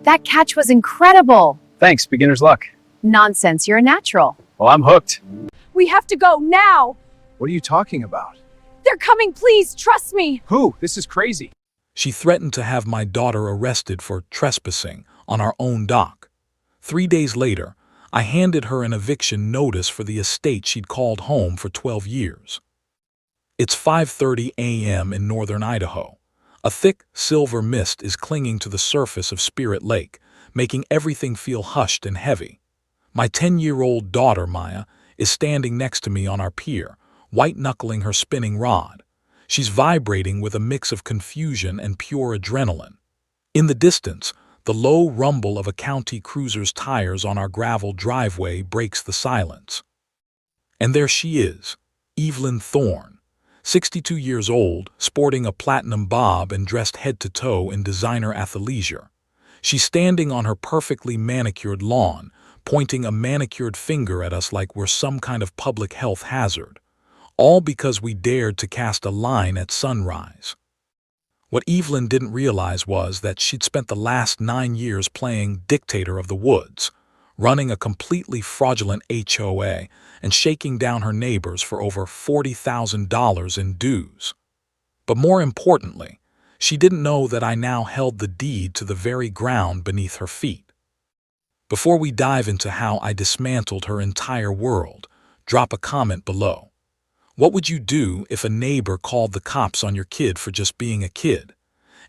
That catch was incredible. Thanks, beginner's luck. Nonsense, you're a natural. Well, I'm hooked. We have to go now. What are you talking about? They're coming, please, trust me. Who? This is crazy. She threatened to have my daughter arrested for trespassing on our own dock. 3 days later, I handed her an eviction notice for the estate she'd called home for 12 years. It's 5:30 a.m. in northern Idaho. A thick, silver mist is clinging to the surface of Spirit Lake, making everything feel hushed and heavy. My 10-year-old daughter, Maya, is standing next to me on our pier, white-knuckling her spinning rod. She's vibrating with a mix of confusion and pure adrenaline. In the distance, the low rumble of a county cruiser's tires on our gravel driveway breaks the silence. And there she is, Evelyn Thorne, 62 years old, sporting a platinum bob and dressed head to toe in designer athleisure. She's standing on her perfectly manicured lawn, pointing a manicured finger at us like we're some kind of public health hazard, all because we dared to cast a line at sunrise. What Evelyn didn't realize was that she'd spent the last 9 years playing dictator of the woods, running a completely fraudulent HOA and shaking down her neighbors for over $40,000 in dues. But more importantly, she didn't know that I now held the deed to the very ground beneath her feet. Before we dive into how I dismantled her entire world, drop a comment below. What would you do if a neighbor called the cops on your kid for just being a kid?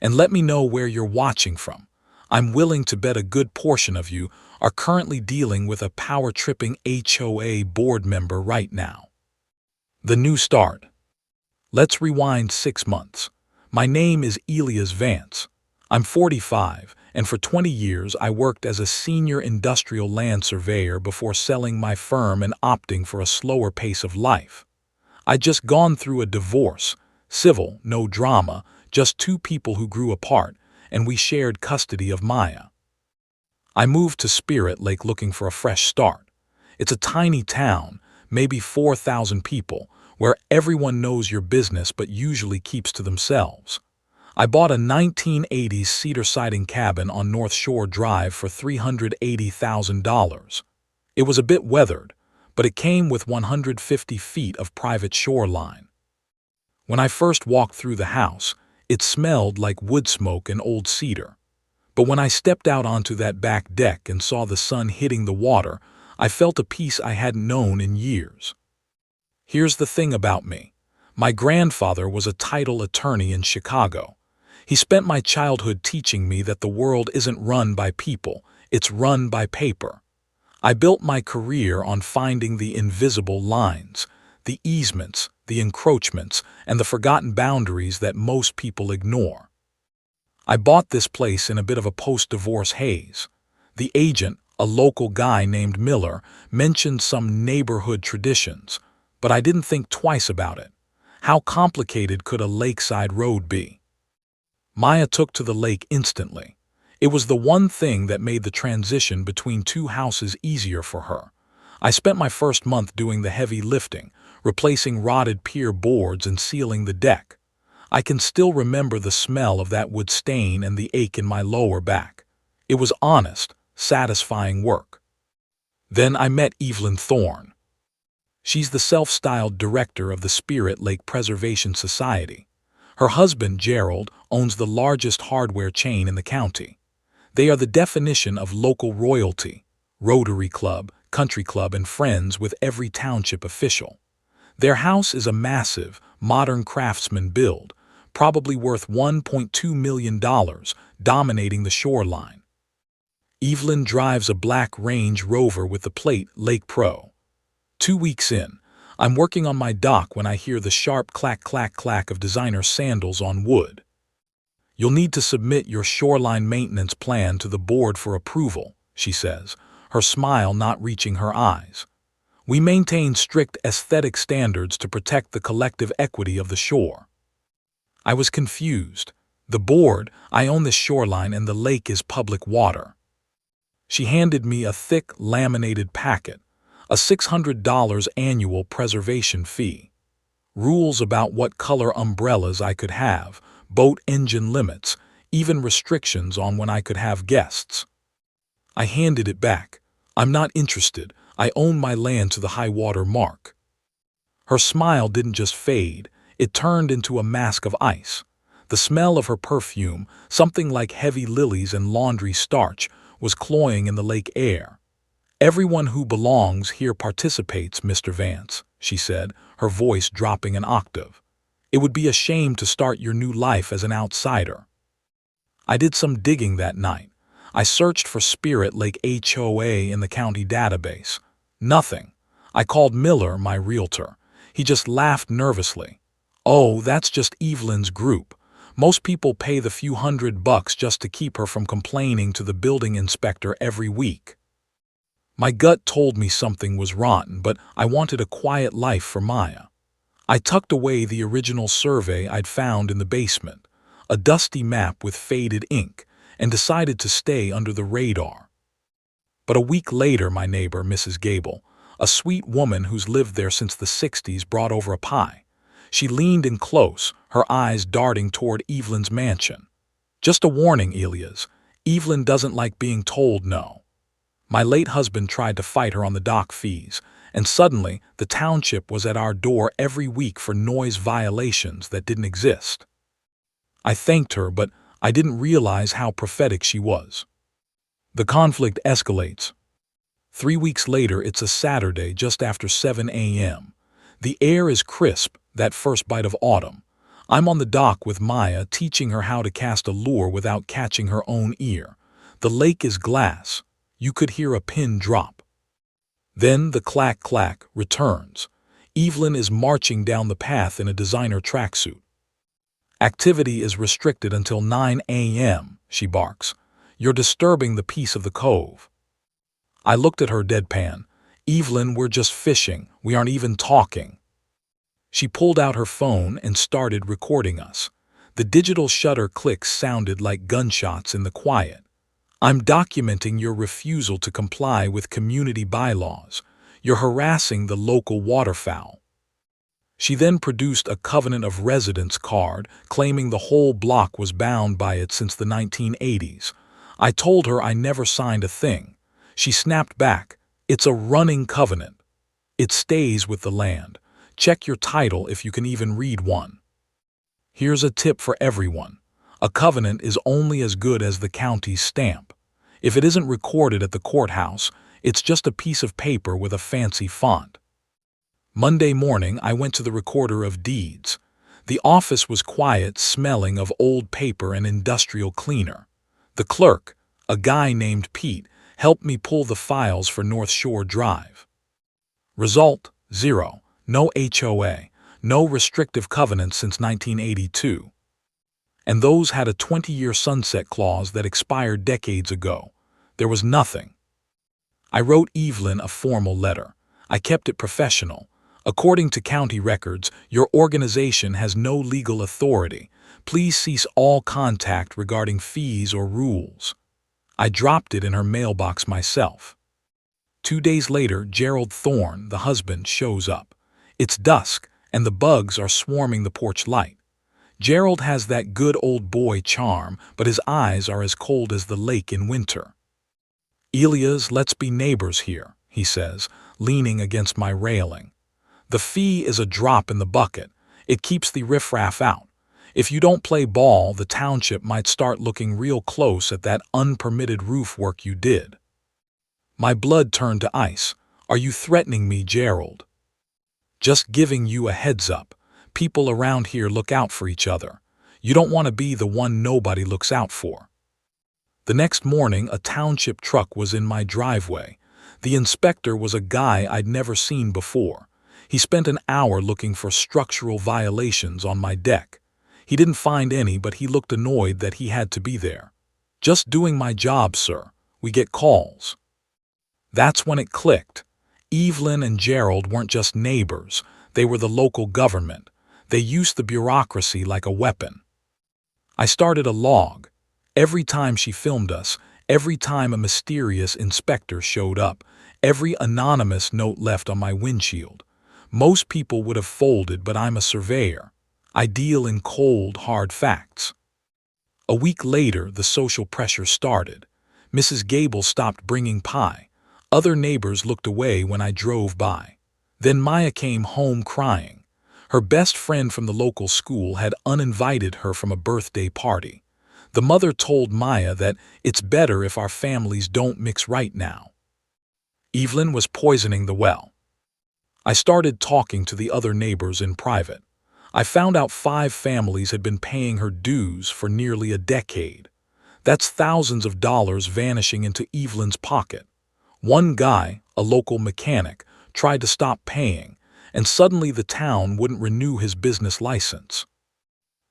And let me know where you're watching from. I'm willing to bet a good portion of you are currently dealing with a power-tripping HOA board member right now. The new start. Let's rewind 6 months. My name is Elias Vance. I'm 45, and for 20 years I worked as a senior industrial land surveyor before selling my firm and opting for a slower pace of life. I'd just gone through a divorce, civil, no drama, just 2 people who grew apart, and we shared custody of Maya. I moved to Spirit Lake looking for a fresh start. It's a tiny town, maybe 4,000 people, where everyone knows your business but usually keeps to themselves. I bought a 1980s cedar siding cabin on North Shore Drive for $380,000. It was a bit weathered, but it came with 150 feet of private shoreline. When I first walked through the house, it smelled like wood smoke and old cedar. But when I stepped out onto that back deck and saw the sun hitting the water, I felt a peace I hadn't known in years. Here's the thing about me. My grandfather was a title attorney in Chicago. He spent my childhood teaching me that the world isn't run by people, it's run by paper. I built my career on finding the invisible lines, the easements, the encroachments, and the forgotten boundaries that most people ignore. I bought this place in a bit of a post-divorce haze. The agent, a local guy named Miller, mentioned some neighborhood traditions, but I didn't think twice about it. How complicated could a lakeside road be? Maya took to the lake instantly. It was the one thing that made the transition between 2 houses easier for her. I spent my first month doing the heavy lifting, replacing rotted pier boards and sealing the deck. I can still remember the smell of that wood stain and the ache in my lower back. It was honest, satisfying work. Then I met Evelyn Thorne. She's the self-styled director of the Spirit Lake Preservation Society. Her husband, Gerald, owns the largest hardware chain in the county. They are the definition of local royalty, Rotary Club, Country Club, and friends with every township official. Their house is a massive, modern craftsman build, probably worth $1.2 million, dominating the shoreline. Evelyn drives a black Range Rover with the plate Lake Pro. 2 weeks in, I'm working on my dock when I hear the sharp clack-clack-clack of designer sandals on wood. You'll need to submit your shoreline maintenance plan to the board for approval, she says, her smile not reaching her eyes. We maintain strict aesthetic standards to protect the collective equity of the shore. I was confused. The board, I own this shoreline and the lake is public water. She handed me a thick, laminated packet, a $600 annual preservation fee. Rules about what color umbrellas I could have, boat engine limits, even restrictions on when I could have guests. I handed it back. I'm not interested. I own my land to the high water mark. Her smile didn't just fade, it turned into a mask of ice. The smell of her perfume, something like heavy lilies and laundry starch, was cloying in the lake air. Everyone who belongs here participates, Mr. Vance, she said, her voice dropping an octave. It would be a shame to start your new life as an outsider. I did some digging that night. I searched for Spirit Lake HOA in the county database. Nothing. I called Miller, my realtor. He just laughed nervously. Oh, that's just Evelyn's group. Most people pay the few $100 just to keep her from complaining to the building inspector every week. My gut told me something was rotten, but I wanted a quiet life for Maya. I tucked away the original survey I'd found in the basement, a dusty map with faded ink, and decided to stay under the radar. But a week later, my neighbor, Mrs. Gable, a sweet woman who's lived there since the 60s, brought over a pie. She leaned in close, her eyes darting toward Evelyn's mansion. Just a warning, Elias. Evelyn doesn't like being told no. My late husband tried to fight her on the dock fees, and suddenly the township was at our door every week for noise violations that didn't exist. I thanked her, but I didn't realize how prophetic she was. The conflict escalates. 3 weeks later, it's a Saturday just after 7 a.m. The air is crisp, that first bite of autumn. I'm on the dock with Maya, teaching her how to cast a lure without catching her own ear. The lake is glass. You could hear a pin drop. Then the clack-clack returns. Evelyn is marching down the path in a designer tracksuit. Activity is restricted until 9 a.m., she barks. You're disturbing the peace of the cove. I looked at her deadpan. Evelyn, we're just fishing. We aren't even talking. She pulled out her phone and started recording us. The digital shutter clicks sounded like gunshots in the quiet. I'm documenting your refusal to comply with community bylaws. You're harassing the local waterfowl. She then produced a covenant of residence card, claiming the whole block was bound by it since the 1980s. I told her I never signed a thing. She snapped back. It's a running covenant. It stays with the land. Check your title if you can even read one. Here's a tip for everyone. A covenant is only as good as the county's stamp. If it isn't recorded at the courthouse, it's just a piece of paper with a fancy font. Monday morning, I went to the recorder of deeds. The office was quiet, smelling of old paper and industrial cleaner. The clerk, a guy named Pete, helped me pull the files for North Shore Drive. Result: 0. No HOA, no restrictive covenants since 1982. And those had a 20-year sunset clause that expired decades ago. There was nothing. I wrote Evelyn a formal letter. I kept it professional. According to county records, your organization has no legal authority. Please cease all contact regarding fees or rules. I dropped it in her mailbox myself. 2 days later, Gerald Thorne, the husband, shows up. It's dusk, and the bugs are swarming the porch light. Gerald has that good old boy charm, but his eyes are as cold as the lake in winter. Elias, let's be neighbors here, he says, leaning against my railing. The fee is a drop in the bucket. It keeps the riffraff out. If you don't play ball, the township might start looking real close at that unpermitted roof work you did. My blood turned to ice. Are you threatening me, Gerald? Just giving you a heads up. People around here look out for each other. You don't want to be the one nobody looks out for. The next morning, a township truck was in my driveway. The inspector was a guy I'd never seen before. He spent an hour looking for structural violations on my deck. He didn't find any, but he looked annoyed that he had to be there. Just doing my job, sir. We get calls. That's when it clicked. Evelyn and Gerald weren't just neighbors. They were the local government. They used the bureaucracy like a weapon. I started a log. Every time she filmed us, every time a mysterious inspector showed up, every anonymous note left on my windshield. Most people would have folded, but I'm a surveyor. I deal in cold, hard facts. A week later, the social pressure started. Mrs. Gable stopped bringing pie. Other neighbors looked away when I drove by. Then Maya came home crying. Her best friend from the local school had uninvited her from a birthday party. The mother told Maya that it's better if our families don't mix right now. Evelyn was poisoning the well. I started talking to the other neighbors in private. I found out 5 families had been paying her dues for nearly a decade. That's thousands of dollars vanishing into Evelyn's pocket. One guy, a local mechanic, tried to stop paying, and suddenly the town wouldn't renew his business license.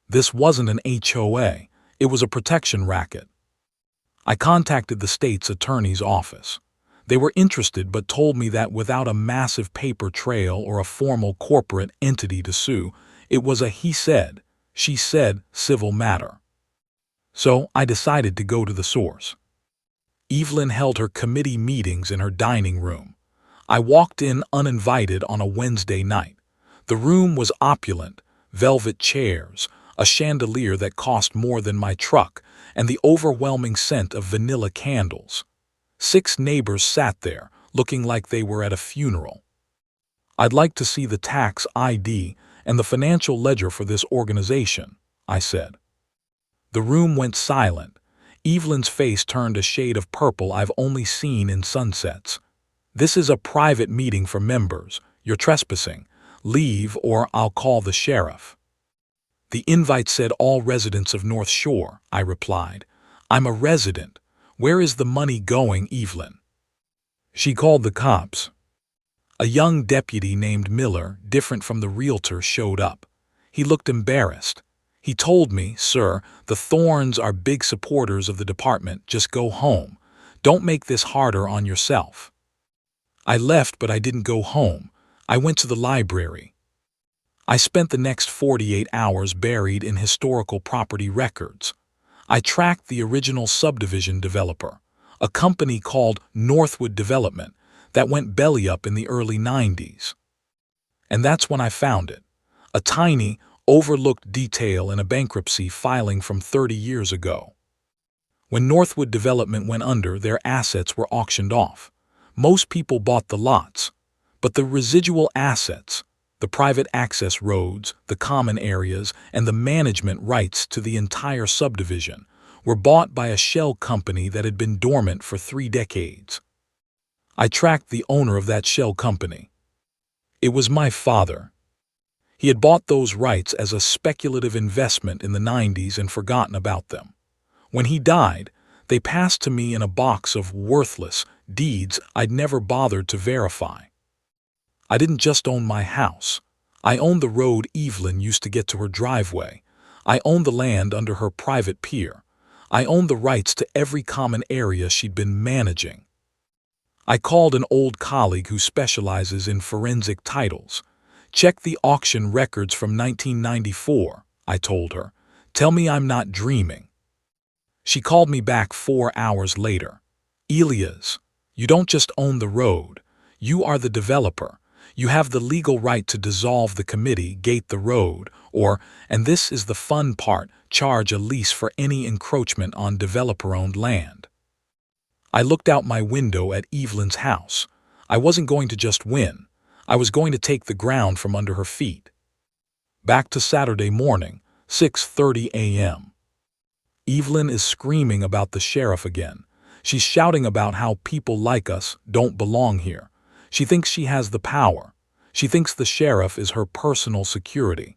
This wasn't an HOA, it was a protection racket. I contacted the state's attorney's office. They were interested but told me that without a massive paper trail or a formal corporate entity to sue, it was a he said, she said civil matter. So I decided to go to the source. Evelyn held her committee meetings in her dining room. I walked in uninvited on a Wednesday night. The room was opulent, velvet chairs, a chandelier that cost more than my truck, and the overwhelming scent of vanilla candles. 6 neighbors sat there, looking like they were at a funeral. "I'd like to see the tax ID and the financial ledger for this organization," I said. The room went silent. Evelyn's face turned a shade of purple I've only seen in sunsets. "This is a private meeting for members. You're trespassing. Leave or I'll call the sheriff." "The invite said all residents of North Shore," I replied. "I'm a resident. Where is the money going, Evelyn?" She called the cops. A young deputy named Miller, different from the realtor, showed up. He looked embarrassed. He told me, "Sir, the Thorns are big supporters of the department. Just go home. Don't make this harder on yourself." I left, but I didn't go home. I went to the library. I spent the next 48 hours buried in historical property records. I tracked the original subdivision developer, a company called Northwood Development that went belly up in the early 90s. And that's when I found it, a tiny, overlooked detail in a bankruptcy filing from 30 years ago. When Northwood Development went under, their assets were auctioned off. Most people bought the lots, but the residual assets, the private access roads, the common areas, and the management rights to the entire subdivision, were bought by a shell company that had been dormant for 3 decades. I tracked the owner of that shell company. It was my father. He had bought those rights as a speculative investment in the 90s and forgotten about them. When he died, they passed to me in a box of worthless deeds I'd never bothered to verify. I didn't just own my house. I owned the road Evelyn used to get to her driveway. I owned the land under her private pier. I owned the rights to every common area she'd been managing. I called an old colleague who specializes in forensic titles. "Check the auction records from 1994, I told her. "Tell me I'm not dreaming." She called me back 4 hours later. "Elias, you don't just own the road. You are the developer. You have the legal right to dissolve the committee, gate the road, or, and this is the fun part, charge a lease for any encroachment on developer-owned land." I looked out my window at Evelyn's house. I wasn't going to just win. I was going to take the ground from under her feet. Back to Saturday morning, 6:30 a.m. Evelyn is screaming about the sheriff again. She's shouting about how people like us don't belong here. She thinks she has the power. She thinks the sheriff is her personal security.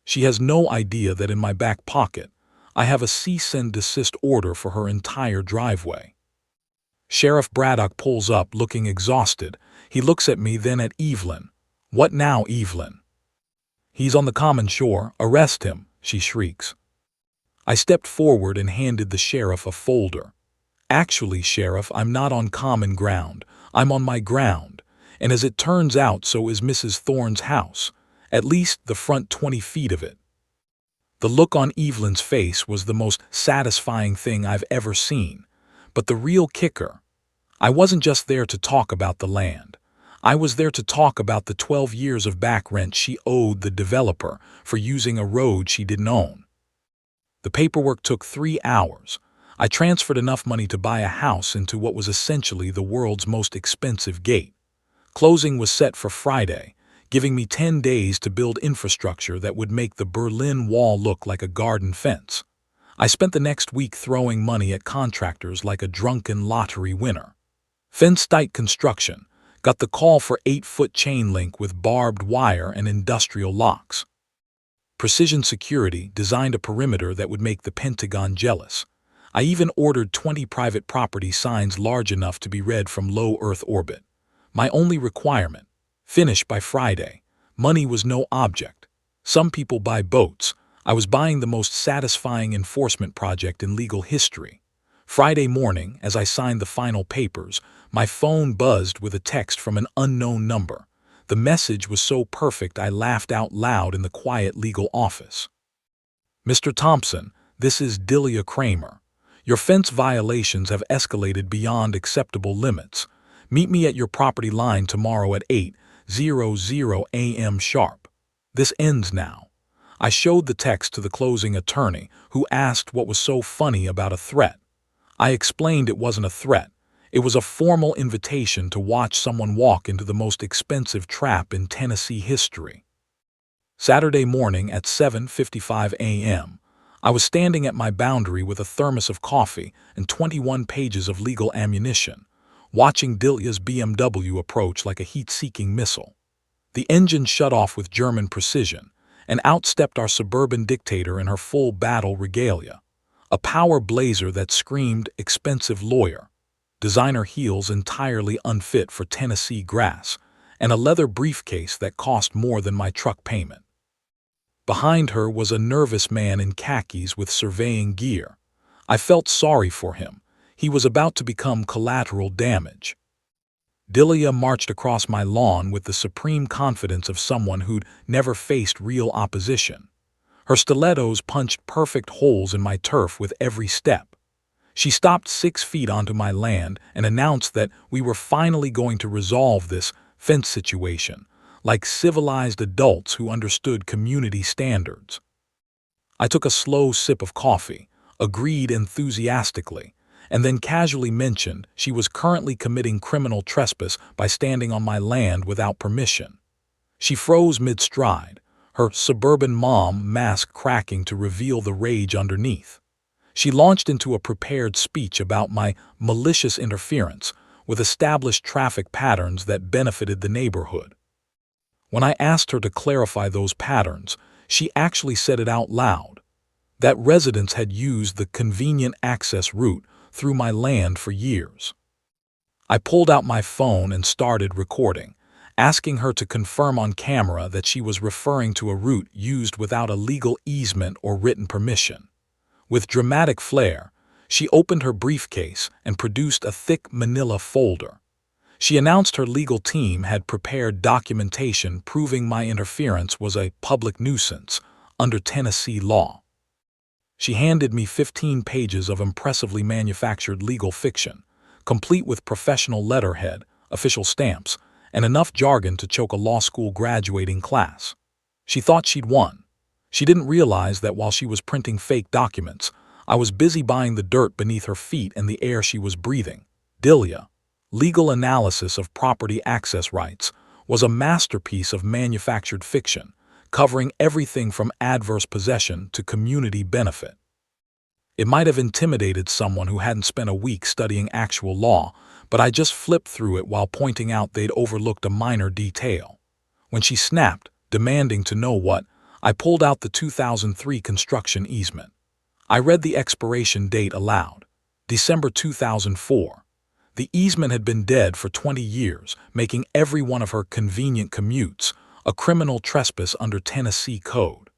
She has no idea that in my back pocket, I have a cease and desist order for her entire driveway. Sheriff Braddock pulls up, looking exhausted. He looks at me, then at Evelyn. "What now, Evelyn?" "He's on the common shore. Arrest him," she shrieks. I stepped forward and handed the sheriff a folder. "Actually, Sheriff, I'm not on common ground. I'm on my ground. And as it turns out, so is Mrs. Thorne's house. At least the front 20 feet of it." The look on Evelyn's face was the most satisfying thing I've ever seen. But the real kicker, I wasn't just there to talk about the land. I was there to talk about the 12 years of back rent she owed the developer for using a road she didn't own. The paperwork took 3 hours. I transferred enough money to buy a house into what was essentially the world's most expensive gate. Closing was set for Friday, giving me 10 days to build infrastructure that would make the Berlin Wall look like a garden fence. I spent the next week throwing money at contractors like a drunken lottery winner. Fence-tight construction got the call for 8-foot chain link with barbed wire and industrial locks. Precision Security designed a perimeter that would make the Pentagon jealous. I even ordered 20 private property signs large enough to be read from low Earth orbit. My only requirement: finish by Friday. Money was no object. Some people buy boats. I was buying the most satisfying enforcement project in legal history. Friday morning, as I signed the final papers, my phone buzzed with a text from an unknown number. The message was so perfect I laughed out loud in the quiet legal office. "Mr. Thompson, this is Delia Kramer. Your fence violations have escalated beyond acceptable limits. Meet me at your property line tomorrow at 8:00 a.m. sharp. This ends now." I showed the text to the closing attorney, who asked what was so funny about a threat. I explained it wasn't a threat. It was a formal invitation to watch someone walk into the most expensive trap in Tennessee history. Saturday morning at 7:55 a.m., I was standing at my boundary with a thermos of coffee and 21 pages of legal ammunition, watching Delia's BMW approach like a heat-seeking missile. The engine shut off with German precision, and out stepped our suburban dictator in her full battle regalia. A power blazer that screamed expensive lawyer, designer heels entirely unfit for Tennessee grass, and a leather briefcase that cost more than my truck payment. Behind her was a nervous man in khakis with surveying gear. I felt sorry for him. He was about to become collateral damage. Delia marched across my lawn with the supreme confidence of someone who'd never faced real opposition. Her stilettos punched perfect holes in my turf with every step. She stopped 6 feet onto my land and announced that we were finally going to resolve this fence situation, like civilized adults who understood community standards. I took a slow sip of coffee, agreed enthusiastically, and then casually mentioned she was currently committing criminal trespass by standing on my land without permission. She froze mid-stride, her suburban mom mask cracking to reveal the rage underneath. She launched into a prepared speech about my malicious interference with established traffic patterns that benefited the neighborhood. When I asked her to clarify those patterns, she actually said it out loud, that residents had used the convenient access route through my land for years. I pulled out my phone and started recording, asking her to confirm on camera that she was referring to a route used without a legal easement or written permission. With dramatic flair, she opened her briefcase and produced a thick manila folder. She announced her legal team had prepared documentation proving my interference was a public nuisance under Tennessee law. She handed me 15 pages of impressively manufactured legal fiction, complete with professional letterhead, official stamps, and enough jargon to choke a law school graduating class. She thought she'd won. She didn't realize that while she was printing fake documents, I was busy buying the dirt beneath her feet and the air she was breathing. Delia, Legal Analysis of Property Access Rights, was a masterpiece of manufactured fiction, covering everything from adverse possession to community benefit. It might have intimidated someone who hadn't spent a week studying actual law, but I just flipped through it while pointing out they'd overlooked a minor detail. When she snapped, demanding to know what, I pulled out the 2003 construction easement. I read the expiration date aloud, December 2004. The easement had been dead for 20 years, making every one of her convenient commutes a criminal trespass under Tennessee code.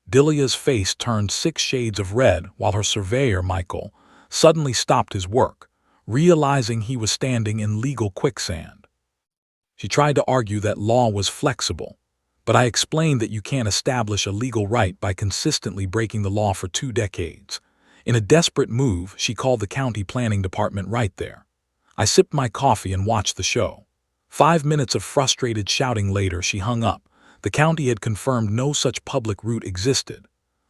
Delia's face turned 6 shades of red while her surveyor, Michael, suddenly stopped his work, realizing he was standing in legal quicksand. She tried to argue that law was flexible, but I explained that you can't establish a legal right by consistently breaking the law for 2 decades. In a desperate move, she called the county planning department right there. I sipped my coffee and watched the show. 5 minutes of frustrated shouting later, she hung up. The county had confirmed no such public route existed.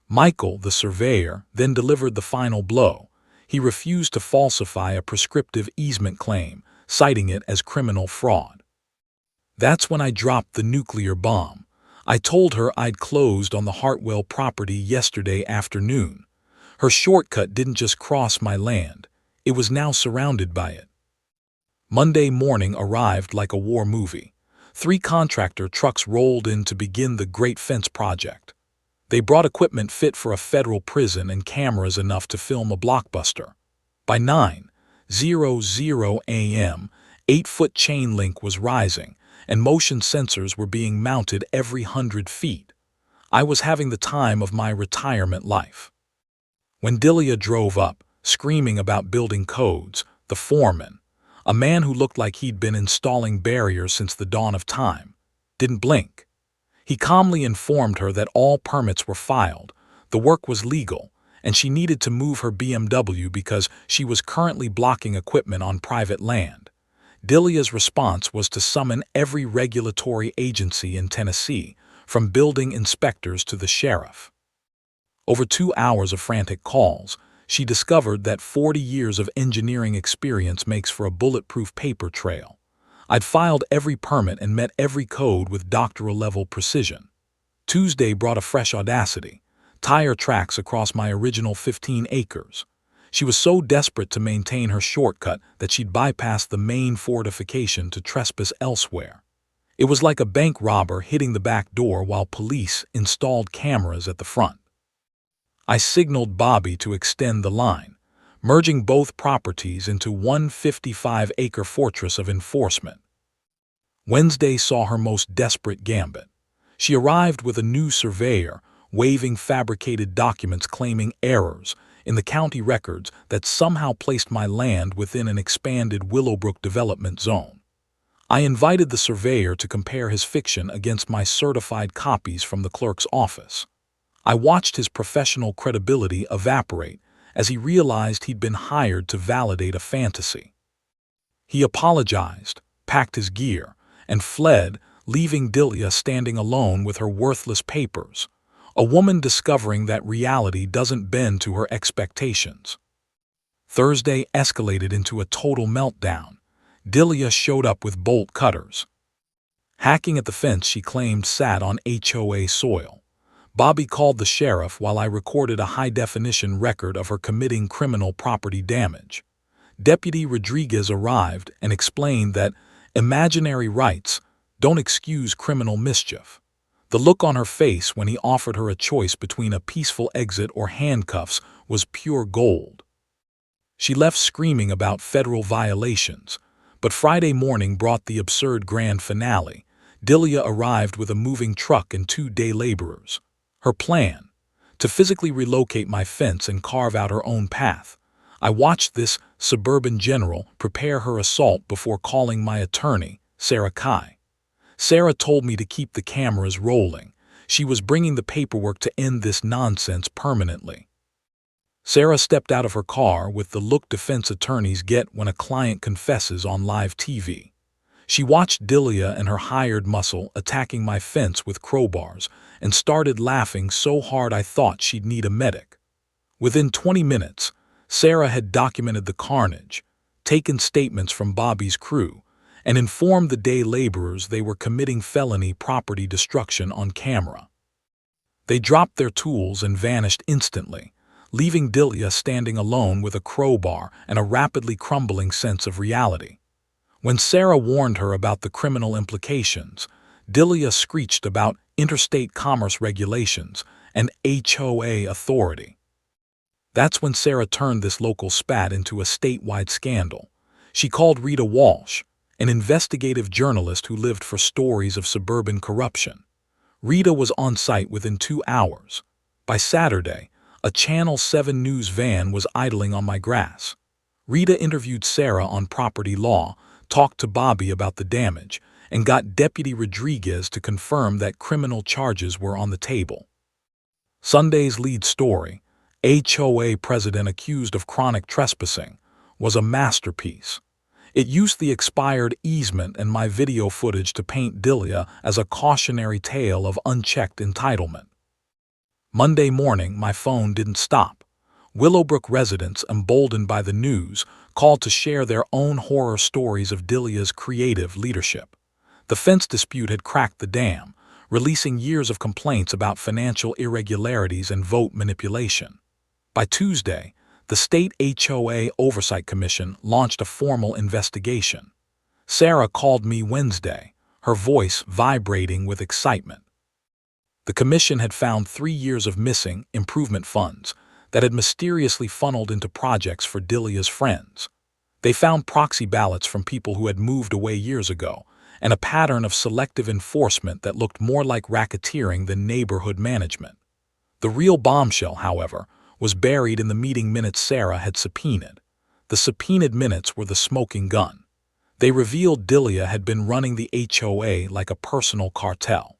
Michael, the surveyor, then delivered the final blow. He refused to falsify a prescriptive easement claim, citing it as criminal fraud. That's when I dropped the nuclear bomb. I told her I'd closed on the Hartwell property yesterday afternoon. Her shortcut didn't just cross my land, it was now surrounded by it. Monday morning arrived like a war movie. 3 contractor trucks rolled in to begin the Great Fence project. They brought equipment fit for a federal prison and cameras enough to film a blockbuster. By 9:00 a.m., 8-foot chain link was rising, and motion sensors were being mounted every 100 feet. I was having the time of my retirement life. When Delia drove up, screaming about building codes, the foreman, a man who looked like he'd been installing barriers since the dawn of time, didn't blink. He calmly informed her that all permits were filed, the work was legal, and she needed to move her BMW because she was currently blocking equipment on private land. Delia's response was to summon every regulatory agency in Tennessee, from building inspectors to the sheriff. Over 2 hours of frantic calls, she discovered that 40 years of engineering experience makes for a bulletproof paper trail. I'd filed every permit and met every code with doctoral-level precision. Tuesday brought a fresh audacity, tire tracks across my original 15 acres. She was so desperate to maintain her shortcut that she'd bypassed the main fortification to trespass elsewhere. It was like a bank robber hitting the back door while police installed cameras at the front. I signaled Bobby to extend the line, merging both properties into one 55-acre fortress of enforcement. Wednesday saw her most desperate gambit. She arrived with a new surveyor, waving fabricated documents claiming errors in the county records that somehow placed my land within an expanded Willowbrook development zone. I invited the surveyor to compare his fiction against my certified copies from the clerk's office. I watched his professional credibility evaporate as he realized he'd been hired to validate a fantasy. He apologized, packed his gear, and fled, leaving Delia standing alone with her worthless papers, a woman discovering that reality doesn't bend to her expectations. Thursday escalated into a total meltdown. Delia showed up with bolt cutters. Hacking at the fence she claimed sat on HOA soil. Bobby called the sheriff while I recorded a high-definition record of her committing criminal property damage. Deputy Rodriguez arrived and explained that imaginary rights don't excuse criminal mischief. The look on her face when he offered her a choice between a peaceful exit or handcuffs was pure gold. She left screaming about federal violations, but Friday morning brought the absurd grand finale. Delia arrived with a moving truck and 2 day laborers. Her plan: to physically relocate my fence and carve out her own path. I watched this suburban general prepare her assault before calling my attorney, Sarah Kai. Sarah told me to keep the cameras rolling. She was bringing the paperwork to end this nonsense permanently. Sarah stepped out of her car with the look defense attorneys get when a client confesses on live TV. She watched Delia and her hired muscle attacking my fence with crowbars and started laughing so hard I thought she'd need a medic. Within 20 minutes, Sarah had documented the carnage, taken statements from Bobby's crew, and informed the day laborers they were committing felony property destruction on camera. They dropped their tools and vanished instantly, leaving Delia standing alone with a crowbar and a rapidly crumbling sense of reality. When Sarah warned her about the criminal implications, Delia screeched about interstate commerce regulations and HOA authority. That's when Sarah turned this local spat into a statewide scandal. She called Rita Walsh, an investigative journalist who lived for stories of suburban corruption. Rita was on site within 2 hours. By Saturday, a Channel 7 News van was idling on my grass. Rita interviewed Sarah on property law, talked to Bobby about the damage, and got Deputy Rodriguez to confirm that criminal charges were on the table. Sunday's lead story, HOA president accused of chronic trespassing, was a masterpiece. It used the expired easement and my video footage to paint Delia as a cautionary tale of unchecked entitlement. Monday morning, my phone didn't stop. Willowbrook residents, emboldened by the news, called to share their own horror stories of Delia's creative leadership. The fence dispute had cracked the dam, releasing years of complaints about financial irregularities and vote manipulation. By Tuesday, the state HOA Oversight Commission launched a formal investigation. Sarah called me Wednesday, her voice vibrating with excitement. The commission had found 3 years of missing improvement funds that had mysteriously funneled into projects for Delia's friends. They found proxy ballots from people who had moved away years ago, and a pattern of selective enforcement that looked more like racketeering than neighborhood management. The real bombshell, however, was buried in the meeting minutes Sarah had subpoenaed. The subpoenaed minutes were the smoking gun. They revealed Delia had been running the HOA like a personal cartel.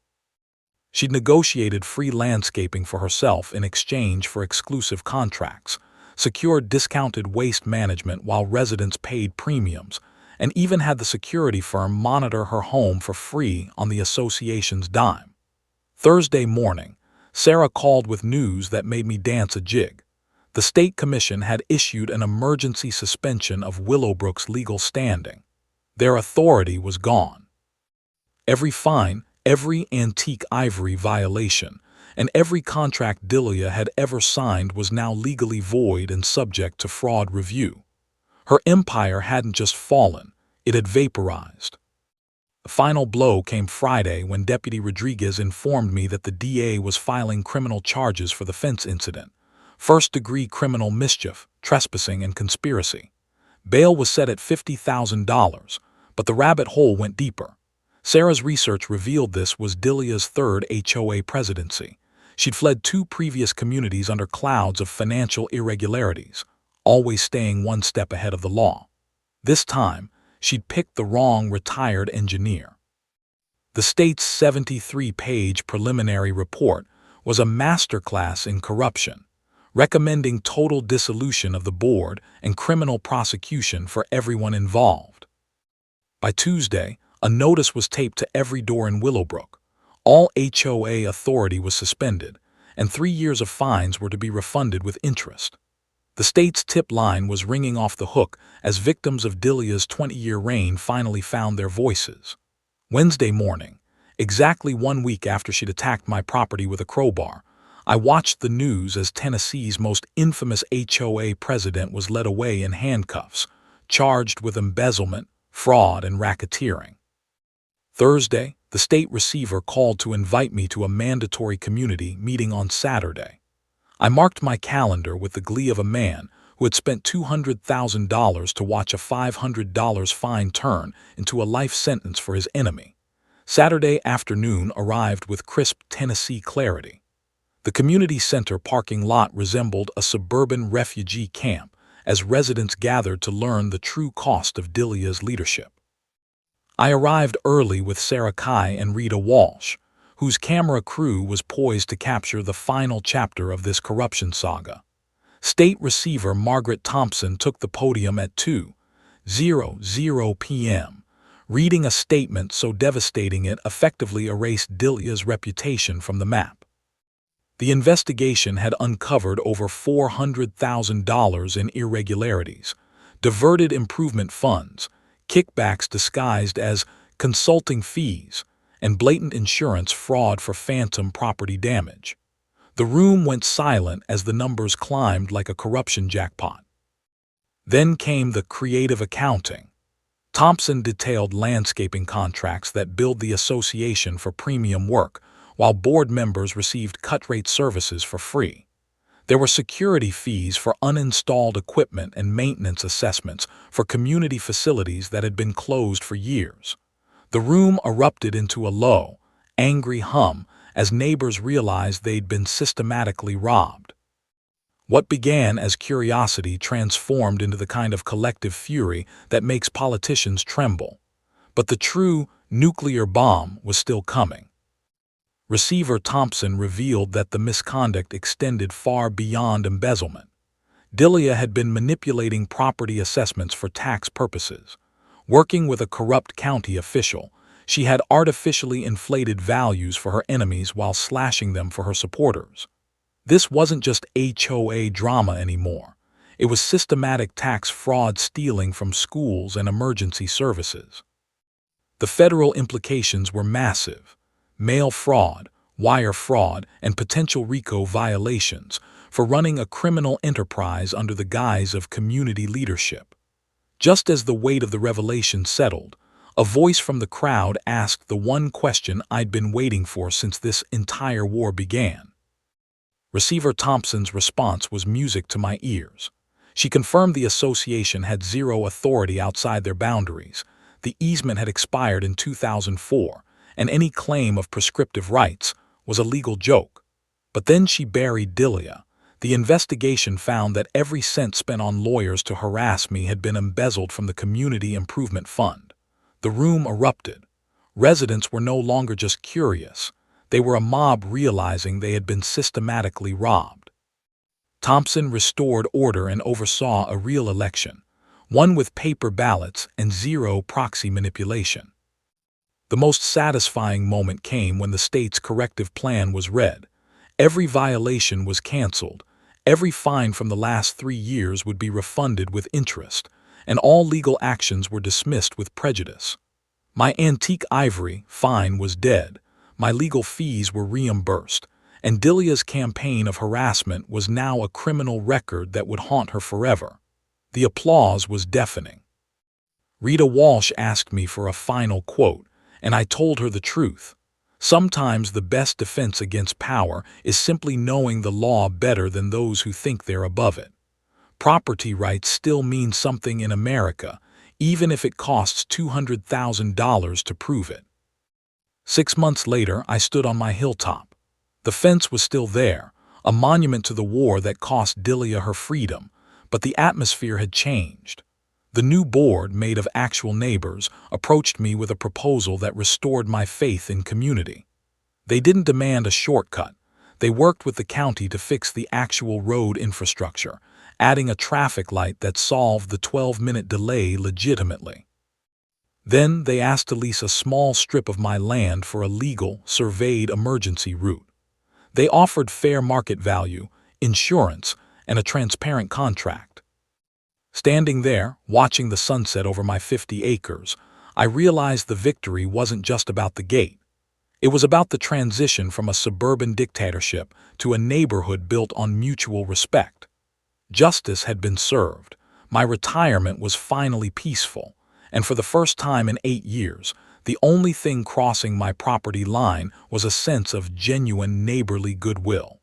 She'd negotiated free landscaping for herself in exchange for exclusive contracts, secured discounted waste management while residents paid premiums, and even had the security firm monitor her home for free on the association's dime. Thursday morning, Sarah called with news that made me dance a jig. The state commission had issued an emergency suspension of Willowbrook's legal standing. Their authority was gone. Every fine, every antique ivory violation, and every contract Delia had ever signed was now legally void and subject to fraud review. Her empire hadn't just fallen, it had vaporized. The final blow came Friday when Deputy Rodriguez informed me that the DA was filing criminal charges for the fence incident: first-degree criminal mischief, trespassing, and conspiracy. Bail was set at $50,000, but the rabbit hole went deeper. Sarah's research revealed this was Delia's third HOA presidency. She'd fled 2 previous communities under clouds of financial irregularities, always staying one step ahead of the law. This time, she'd picked the wrong retired engineer. The state's 73-page preliminary report was a masterclass in corruption, recommending total dissolution of the board and criminal prosecution for everyone involved. By Tuesday, a notice was taped to every door in Willowbrook. All HOA authority was suspended, and 3 years of fines were to be refunded with interest. The state's tip line was ringing off the hook as victims of Delia's 20-year reign finally found their voices. Wednesday morning, exactly 1 week after she'd attacked my property with a crowbar, I watched the news as Tennessee's most infamous HOA president was led away in handcuffs, charged with embezzlement, fraud, and racketeering. Thursday, the state receiver called to invite me to a mandatory community meeting on Saturday. I marked my calendar with the glee of a man who had spent $200,000 to watch a $500 fine turn into a life sentence for his enemy. Saturday afternoon arrived with crisp Tennessee clarity. The community center parking lot resembled a suburban refugee camp as residents gathered to learn the true cost of Delia's leadership. I arrived early with Sarah Kai and Rita Walsh, whose camera crew was poised to capture the final chapter of this corruption saga. State Receiver Margaret Thompson took the podium at 2:00 p.m., reading a statement so devastating it effectively erased Delia's reputation from the map. The investigation had uncovered over $400,000 in irregularities, diverted improvement funds, kickbacks disguised as consulting fees, and blatant insurance fraud for phantom property damage. The room went silent as the numbers climbed like a corruption jackpot. Then came the creative accounting. Thompson detailed landscaping contracts that billed the association for premium work, while board members received cut-rate services for free. There were security fees for uninstalled equipment and maintenance assessments for community facilities that had been closed for years. The room erupted into a low, angry hum as neighbors realized they'd been systematically robbed. What began as curiosity transformed into the kind of collective fury that makes politicians tremble. But the true nuclear bomb was still coming. Receiver Thompson revealed that the misconduct extended far beyond embezzlement. Delia had been manipulating property assessments for tax purposes. Working with a corrupt county official, she had artificially inflated values for her enemies while slashing them for her supporters. This wasn't just HOA drama anymore. It was systematic tax fraud stealing from schools and emergency services. The federal implications were massive. Mail fraud, wire fraud, and potential RICO violations for running a criminal enterprise under the guise of community leadership. Just as the weight of the revelation settled, a voice from the crowd asked the one question I'd been waiting for since this entire war began. Receiver Thompson's response was music to my ears. She confirmed the association had zero authority outside their boundaries. The easement had expired in 2004, and any claim of prescriptive rights was a legal joke. But then she buried Delia. The investigation found that every cent spent on lawyers to harass me had been embezzled from the Community Improvement Fund. The room erupted. Residents were no longer just curious. They were a mob realizing they had been systematically robbed. Thompson restored order and oversaw a real election, one with paper ballots and zero proxy manipulation. The most satisfying moment came when the state's corrective plan was read. Every violation was canceled, every fine from the last 3 years would be refunded with interest, and all legal actions were dismissed with prejudice. My antique ivory fine was dead, my legal fees were reimbursed, and Delia's campaign of harassment was now a criminal record that would haunt her forever. The applause was deafening. Rita Walsh asked me for a final quote, and I told her the truth. Sometimes the best defense against power is simply knowing the law better than those who think they're above it. Property rights still mean something in America, even if it costs $200,000 to prove it. 6 months later, I stood on my hilltop. The fence was still there, a monument to the war that cost Delia her freedom, but the atmosphere had changed. The new board, made of actual neighbors, approached me with a proposal that restored my faith in community. They didn't demand a shortcut. They worked with the county to fix the actual road infrastructure, adding a traffic light that solved the 12-minute delay legitimately. Then they asked to lease a small strip of my land for a legal, surveyed emergency route. They offered fair market value, insurance, and a transparent contract. Standing there, watching the sunset over my 50 acres, I realized the victory wasn't just about the gate. It was about the transition from a suburban dictatorship to a neighborhood built on mutual respect. Justice had been served. My retirement was finally peaceful, and for the first time in 8 years, the only thing crossing my property line was a sense of genuine neighborly goodwill.